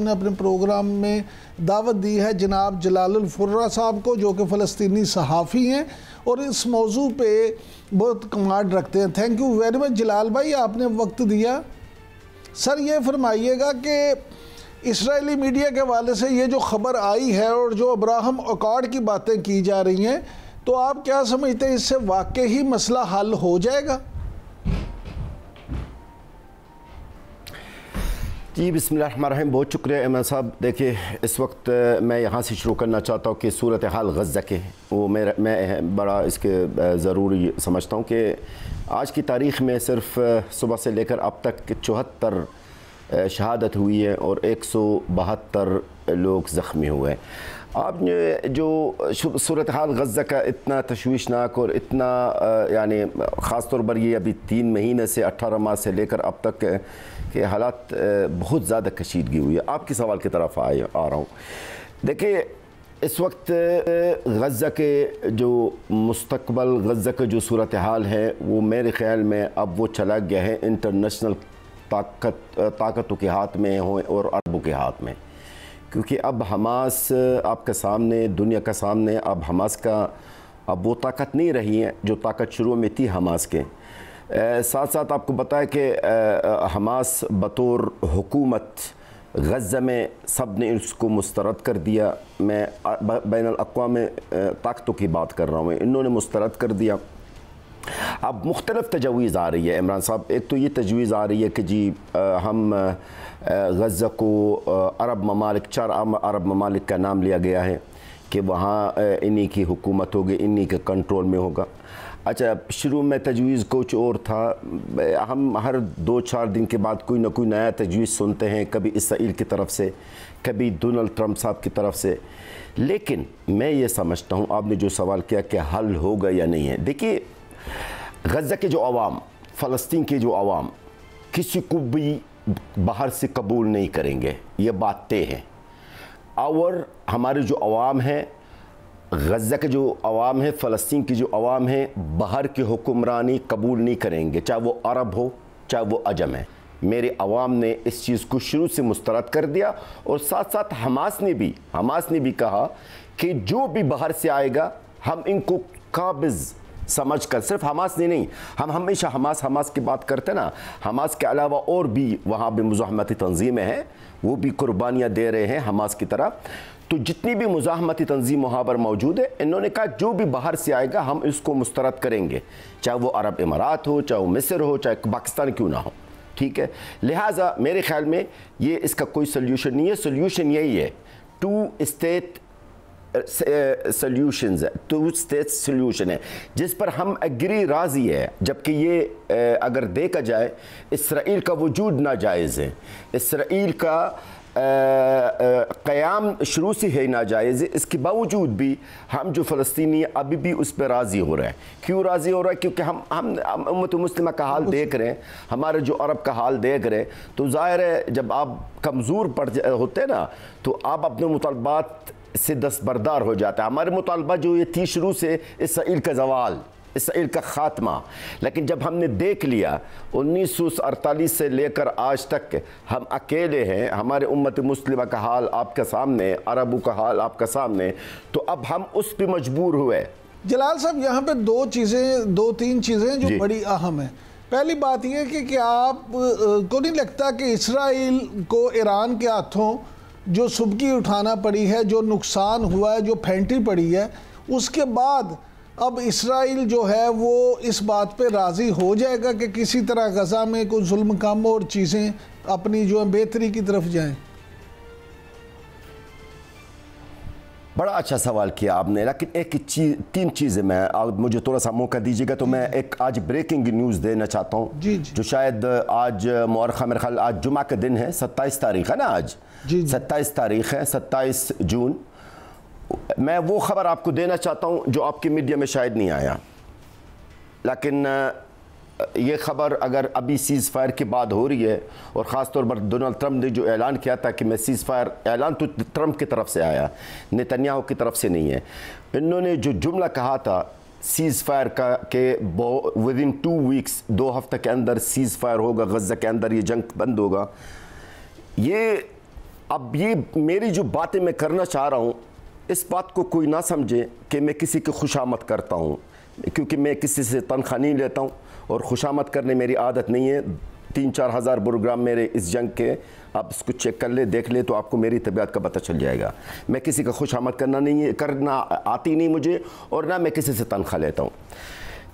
نے اپنے پروگرام میں دعوت دی ہے جناب جلال الفرہ صاحب کو، جو کہ فلسطینی صحافی ہیں اور اس موضوع پہ بہت کمانڈ رکھتے ہیں۔ تھینک یو ویری مچ جلال بھائی، آپ نے وقت دیا۔ سر یہ فرمائیے گا کہ اسرائیلی میڈیا کے حوالے سے یہ جو خبر آئی ہے اور جو ابراہم اکارڈ کی باتیں کی جا رہی ہیں، تو آپ کیا سمجھتے ہیں اس سے واقعی مسئلہ حل ہو جائے گا؟ جی بسم اللہ الرحمن الرحیم، بہت شکریہ عمران صاحب۔ دیکھیے اس وقت میں یہاں سے شروع کرنا چاہتا ہوں کہ صورتحال غزہ کے وہ میں بڑا اس کے ضروری سمجھتا ہوں کہ آج کی تاریخ میں صرف صبح سے لے کر اب تک 74 شہادت ہوئی ہے اور 172 لوگ زخمی ہوئے ہیں۔ آپ نے جو صورتحال غزہ کا اتنا تشویشناک اور اتنا یعنی خاص طور پر یہ ابھی 3 مہینے سے 18 ماہ سے لے کر اب تک کہ حالات بہت زیادہ کشیدگی ہوئی ہے۔ آپ کے سوال کی طرف آ رہا ہوں۔ دیکھیے اس وقت غزہ کے جو مستقبل، غزہ کا جو صورتحال ہے وہ میرے خیال میں اب وہ چلا گیا ہے انٹرنیشنل طاقتوں کے ہاتھ میں اور عربوں کے ہاتھ میں، کیونکہ اب حماس آپ کے سامنے، دنیا کا سامنے اب حماس کا اب وہ طاقت نہیں رہی ہے جو طاقت شروع میں تھی حماس کے۔ ساتھ ساتھ آپ کو بتایا کہ حماس بطور حکومت غزہ میں سب نے اس کو مسترد کر دیا۔ میں بین الاقوامی طاقتوں کی بات کر رہا ہوں، انہوں نے مسترد کر دیا۔ اب مختلف تجویز آ رہی ہے عمران صاحب۔ ایک تو یہ تجویز آ رہی ہے کہ جی ہم غزہ کو عرب ممالک، 4 عرب ممالک کا نام لیا گیا ہے کہ وہاں انہی کی حکومت ہوگی، انہی کے کنٹرول میں ہوگا۔ اچھا، شروع میں تجویز کچھ اور تھا۔ ہم ہر 2-4 دن کے بعد کوئی نہ کوئی نیا تجویز سنتے ہیں، کبھی اسرائیل کی طرف سے، کبھی ڈونلڈ ٹرمپ صاحب کی طرف سے۔ لیکن میں یہ سمجھتا ہوں، آپ نے جو سوال کیا کہ حل ہوگا یا نہیں ہے، دیکھیے غزہ کے جو عوام، فلسطین کے جو عوام کسی کو بھی باہر سے قبول نہیں کریں گے، یہ بات طے ہے۔ اور ہمارے جو عوام ہیں، غزہ کے جو عوام ہیں، فلسطین کی جو عوام ہیں، باہر کی حکمرانی قبول نہیں کریں گے، چاہے وہ عرب ہو چاہے وہ عجم ہے۔ میرے عوام نے اس چیز کو شروع سے مسترد کر دیا، اور ساتھ ساتھ حماس نے بھی کہا کہ جو بھی باہر سے آئے گا ہم ان کو قابض سمجھ کر، صرف حماس نے نہیں، ہم ہمیشہ حماس کی بات کرتے نا، حماس کے علاوہ اور بھی وہاں بھی مزاحمتی تنظیمیں ہیں، وہ بھی قربانیاں دے رہے ہیں حماس کی طرح۔ تو جتنی بھی مزاحمتی تنظیم وہاں پر موجود ہے، انہوں نے کہا جو بھی باہر سے آئے گا ہم اس کو مسترد کریں گے، چاہے وہ عرب امارات ہو، چاہے وہ مصر ہو، چاہے پاکستان کیوں نہ ہو، ٹھیک ہے۔ لہٰذا میرے خیال میں یہ اس کا کوئی سلیوشن نہیں ہے۔ سلیوشن یہی ہے 2 اسٹیٹ سلیوشن ہے، جس پر ہم ایگری راضی ہے، جبکہ یہ اگر دیکھا جائے اسرائیل کا وجود ناجائز ہے، اسرائیل کا قیام شروع سے ہے ناجائز ہے، اس کے باوجود بھی ہم جو فلسطینی ابھی بھی اس پہ راضی ہو رہے ہیں۔ کیوں راضی ہو رہا ہے؟ کیونکہ ہم امت مسلمہ کا حال دیکھ رہے ہیں، ہمارے جو عرب کا حال دیکھ رہے ہیں، تو ظاہر ہے جب آپ کمزور پڑ ہوتے ہیں نا تو آپ اپنے مطالبات سے دستبردار ہو جاتا ہے۔ ہمارے مطالبہ جو یہ تھی شروع سے اسرائیل کا زوال، اسرائیل کا خاتمہ، لیکن جب ہم نے دیکھ لیا 1948 سے لے کر آج تک ہم اکیلے ہیں، ہمارے امت مسلمہ کا حال آپ کے سامنے، عربوں کا حال آپ کے سامنے، تو اب ہم اس پہ مجبور ہوئے۔ جلال صاحب یہاں پہ 2-3 چیزیں جو بڑی اہم ہیں۔ پہلی بات یہ ہے کہ آپ کو نہیں لگتا کہ اسرائیل کو ایران کے ہاتھوں جو سبکی اٹھانا پڑی ہے، جو نقصان ہوا ہے، جو پھینٹی پڑی ہے، اس کے بعد اب اسرائیل جو ہے وہ اس بات پہ راضی ہو جائے گا کہ کسی طرح غزہ میں کوئی ظلم کم اور چیزیں اپنی جو ہیں بہتری کی طرف جائیں؟ بڑا اچھا سوال کیا آپ نے، لیکن 3 چیزیں میں مجھے تھوڑا سا موقع دیجیے گا تو میں ایک آج بریکنگ نیوز دینا چاہتا ہوں، جو شاید آج مورخہ میرے خیال آج جمعہ کا دن ہے، 27 تاریخ ہے نا، آج 27 تاریخ ہے، 27 جون۔ میں وہ خبر آپ کو دینا چاہتا ہوں جو آپ کی میڈیا میں شاید نہیں آیا، لیکن یہ خبر اگر ابھی سیز فائر کے بعد ہو رہی ہے، اور خاص طور پر ڈونلڈ ٹرمپ نے جو اعلان کیا تھا کہ میں سیز فائر، اعلان تو ٹرمپ کی طرف سے آیا، نتنیاہو کی طرف سے نہیں ہے۔ انہوں نے جو جملہ کہا تھا سیز فائر کا کہ ودن 2 ویکس، 2 ہفتہ کے اندر سیز فائر ہوگا، غزہ کے اندر یہ جنگ بند ہوگا، یہ اب یہ میری جو باتیں میں کرنا چاہ رہا ہوں اس بات کو کوئی نہ سمجھے کہ میں کسی کی خوشامد کرتا ہوں، کیونکہ میں کسی سے تنخواہ نہیں لیتا ہوں اور خوشامد کرنے میری عادت نہیں ہے۔ 3-4 ہزار پروگرام میرے اس جنگ کے آپ اس کو چیک کر لیں، دیکھ لیں تو آپ کو میری طبیعت کا پتہ چل جائے گا۔ میں کسی کا خوشامد کرنا آتی نہیں مجھے، اور نہ میں کسی سے تنخواہ لیتا ہوں۔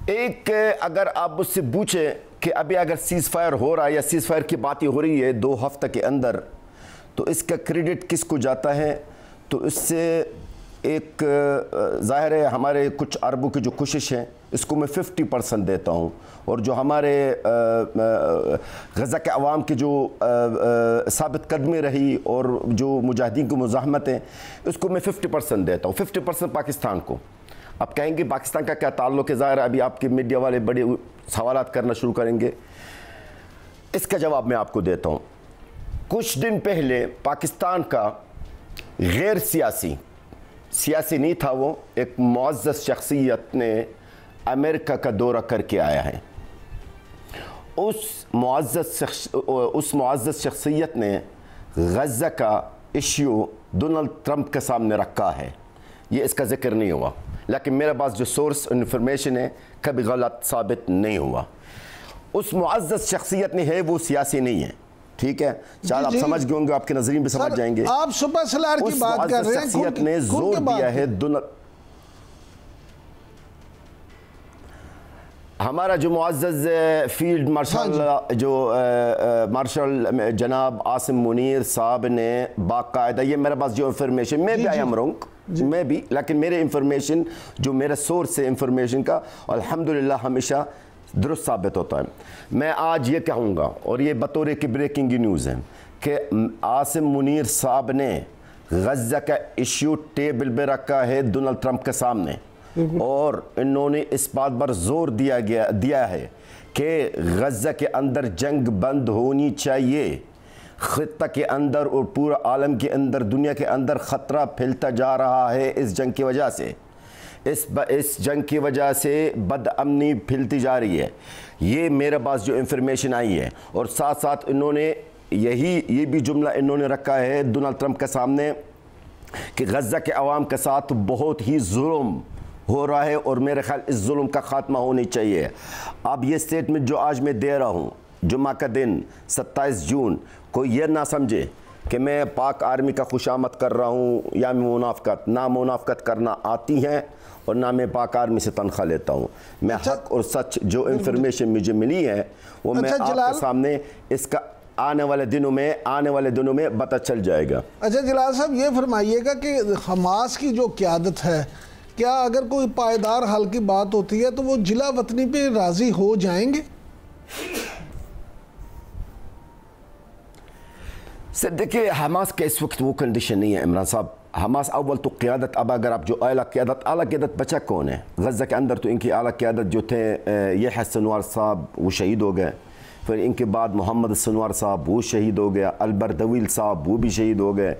ایک اگر آپ مجھ سے پوچھیں کہ ابھی اگر سیز فائر ہو رہا ہے یا سیز فائر کی باتیں ہو رہی ہے 2 ہفتہ کے اندر، تو اس کا کریڈٹ کس کو جاتا ہے؟ تو اس سے ایک ظاہر ہے ہمارے کچھ عربوں کی جو کوشش ہے اس کو میں 50% دیتا ہوں، اور جو ہمارے غزہ کے عوام کی جو ثابت قدمی رہی اور جو مجاہدین کی مزاحمت ہے اس کو میں 50% دیتا ہوں، 50% پاکستان کو۔ اب کہیں گے پاکستان کا کیا تعلق ہے؟ ظاہر ہے ابھی آپ کے میڈیا والے بڑے سوالات کرنا شروع کریں گے، اس کا جواب میں آپ کو دیتا ہوں۔ کچھ دن پہلے پاکستان کا غیر سیاسی نہیں تھا، وہ ایک معزز شخصیت نے امریکہ کا دورہ کر کے آیا ہے۔ اس معزز شخصیت نے غزہ کا ایشو ڈونلڈ ٹرمپ کے سامنے رکھا ہے، یہ اس کا ذکر نہیں ہوا، لیکن میرے پاس جو سورس انفارمیشن ہے کبھی غلط ثابت نہیں ہوا۔ اس معزز شخصیت نے ہے، وہ سیاسی نہیں ہے، ٹھیک ہے؟ چاہے آپ سمجھ گئے ہوں گے، آپ کے نظرین بھی سمجھ جائیں گے۔ آپ سپر سلار کی بات کر رہے ہیں، اس معزز شخصیت نے زور دیا ہے ہمارا جو معزز فیلڈ مارشل جناب عاصم منیر صاحب نے باقاعدہ، یہ میرے پاس جو انفارمیشن میں بھی آئی ایم رونگ، میں بھی، لیکن میرے انفارمیشن جو میرا سورس ہے انفارمیشن کا الحمدللہ ہمیشہ درست ثابت ہوتا ہے۔ میں آج یہ کہوں گا، اور یہ بطور کی بریکنگ نیوز ہے، کہ عاصم منیر صاحب نے غزہ کا ایشو ٹیبل پہ رکھا ہے ڈونلڈ ٹرمپ کے سامنے، اور انہوں نے اس بات پر زور دیا ہے کہ غزہ کے اندر جنگ بند ہونی چاہیے۔ خطہ کے اندر اور پورا عالم کے اندر، دنیا کے اندر خطرہ پھیلتا جا رہا ہے اس جنگ کی وجہ سے، اس جنگ کی وجہ سے بد امنی پھیلتی جا رہی ہے۔ یہ میرے پاس جو انفارمیشن آئی ہے، اور ساتھ ساتھ انہوں نے یہ بھی جملہ انہوں نے رکھا ہے ڈونلڈ ٹرمپ کے سامنے کہ غزہ کے عوام کے ساتھ بہت ہی ظلم ہو رہا ہے، اور میرے خیال اس ظلم کا خاتمہ ہونی چاہیے۔ اب یہ سٹیٹمنٹ جو آج میں دے رہا ہوں جمعہ کا دن 27 جون، کوئی یہ نہ سمجھے کہ میں پاک آرمی کا خوشامد کر رہا ہوں یا منافقت، نہ منافقت کرنا آتی ہے اور نہ میں پاک آرمی سے تنخواہ لیتا ہوں۔ میں حق اور سچ جو انفارمیشن مجھے ملی ہے وہ میں آپ کے سامنے اس کا آنے والے دنوں میں پتہ چل جائے گا۔ اچھا جلال صاحب، یہ فرمائیے گا کہ حماس کی جو قیادت ہے، کیا اگر کوئی پائیدار حل کی بات ہوتی ہے تو وہ جلا وطنی پہ راضی ہو جائیں گے؟ سر دیکھیں، حماس کے اس وقت وہ کنڈیشن نہیں ہے عمران صاحب۔ حماس اول تو قیادت، اب اگر آپ جو اعلیٰ قیادت بچا کون ہے غزہ کے اندر؟ تو ان کی اعلیٰ قیادت جو تھے یہ سنوار صاحب وہ شہید ہو گئے، پھر ان کے بعد محمد سنوار صاحب وہ شہید ہو گیا، البردویل صاحب وہ بھی شہید ہو گئے،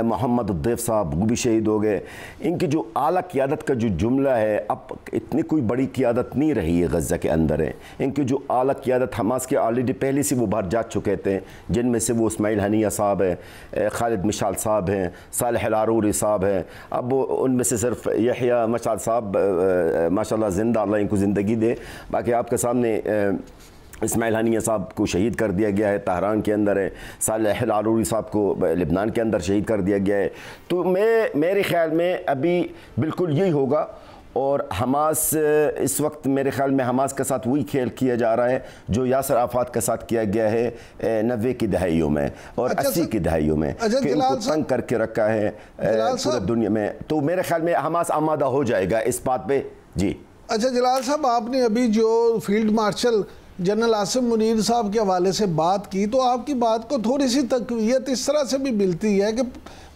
محمد الضیف صاحب وہ بھی شہید ہو گئے۔ ان کی جو اعلیٰ قیادت کا جو جملہ ہے، اب اتنی کوئی بڑی قیادت نہیں رہی ہے غزہ کے اندر ہے۔ ان کی جو اعلیٰ قیادت حماس کے آلریڈی پہلے سے وہ باہر جا چکے تھے، جن میں سے وہ اسماعیل ہنیہ صاحب ہیں، خالد مشعل صاحب ہیں، صالح العروری صاحب ہیں۔ اب ان میں سے صرف یحییٰ مشعل صاحب ماشاءاللہ زندہ، اللہ ان کو زندگی دے، باقی آپ کے سامنے اسماعیل ہنیہ صاحب کو شہید کر دیا گیا ہے، طہران کے اندر ہے۔ صالح العروری صاحب کو لبنان کے اندر شہید کر دیا گیا ہے۔ تو میرے خیال میں ابھی بالکل یہی ہوگا، اور حماس اس وقت میرے خیال میں حماس کے ساتھ وہی کھیل کیا جا رہا ہے جو یاسر عرفات کے ساتھ کیا گیا ہے 90 کی دہائیوں میں اور 80 کی دہائیوں میں، کہ ان کو تنگ کر کے رکھا ہے پورے دنیا میں۔ تو میرے خیال میں حماس آمادہ ہو جائے گا اس بات پہ۔ جی اچھا جلال صاحب، آپ نے ابھی جو field marshal general Asim Munir صاحب کے حوالے سے بات کی، تو آپ کی بات کو تھوڑی سی تقویت اس طرح سے بھی ملتی ہے کہ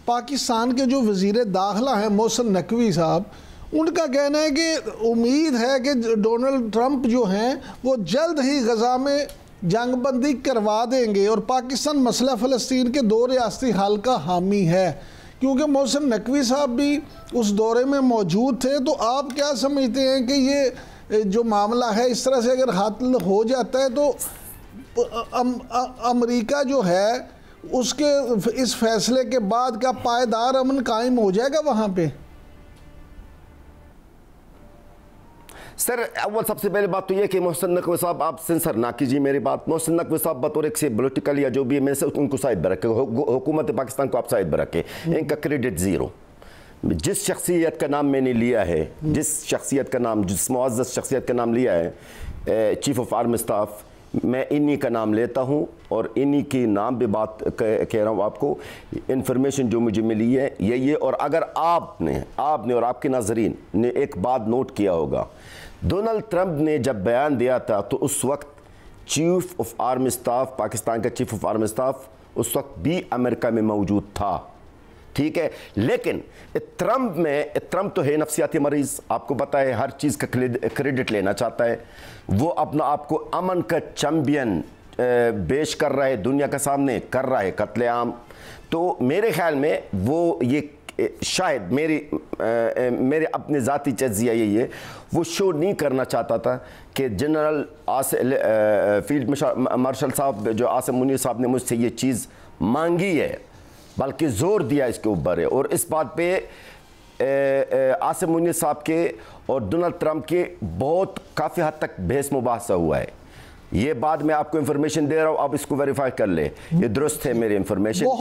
پاکستان کے جو وزیر داخلہ ہیں محسن نقوی صاحب، ان کا کہنا ہے کہ امید ہے کہ ڈونلڈ ٹرمپ جو ہیں وہ جلد ہی غزہ میں جنگ بندی کروا دیں گے، اور پاکستان مسئلہ فلسطین کے 2 ریاستی حل کا حامی ہے۔ کیونکہ محسن نقوی صاحب بھی اس دورے میں موجود تھے، تو آپ کیا سمجھتے ہیں کہ یہ جو معاملہ ہے اس طرح سے اگر حل ہو جاتا ہے تو امریکہ جو ہے اس کے اس فیصلے کے بعد کیا پائیدار امن قائم ہو جائے گا وہاں پہ؟ سر اول سب سے پہلے بات تو یہ کہ محسن نقوی صاحب آپ سنسر نہ کیجیے میری بات. محسن نقوی صاحب بطور ایک سے پولیٹیکل یا جو بھی ہے میں سے ان کو سائد پر رکھے, حکومت پاکستان کو آپ سائد پر رکھے. ان کا کریڈٹ زیرو. جس شخصیت کا نام میں نے لیا ہے, جس شخصیت کا نام, جس معزز شخصیت کا نام لیا ہے چیف آف آرمی اسٹاف, میں انہی کا نام لیتا ہوں اور انہی کی نام بھی بات کہہ رہا ہوں آپ کو. انفارمیشن جو مجھے ملی ہے یہ اور اگر آپ نے اور آپ کے ناظرین نے ایک بات نوٹ کیا ہوگا, ڈونلڈ ٹرمپ نے جب بیان دیا تھا تو اس وقت chief of army staff, Pakistan کا چیف آف آرمی اسٹاف اس وقت بھی امریکہ میں موجود تھا, ٹھیک ہے. لیکن ٹرمپ تو ہے نفسیاتی مریض, آپ کو پتہ ہے ہر چیز کا کریڈٹ لینا چاہتا ہے. وہ اپنا آپ کو امن کا چیمپئن پیش کر رہا ہے, دنیا کے سامنے کر رہا ہے قتل عام. تو میرے خیال میں وہ یہ شاید میرے اپنے ذاتی تجزیہ یہی ہے, وہ شو نہیں کرنا چاہتا تھا کہ جنرل فیلڈ مارشل صاحب جو عاصم منیر صاحب نے مجھ سے یہ چیز مانگی ہے, بلکہ زور دیا اس کے اوپر ہے. اور اس بات پہ عاصم منیر صاحب کے اور ڈونلڈ ٹرمپ کے بہت کافی حد تک بحث مباحثہ ہوا ہے. یہ بات میں آپ کو انفارمیشن دے رہا ہوں, آپ اس کو ویریفائی کر لیں, یہ درست ہے میری انفارمیشن.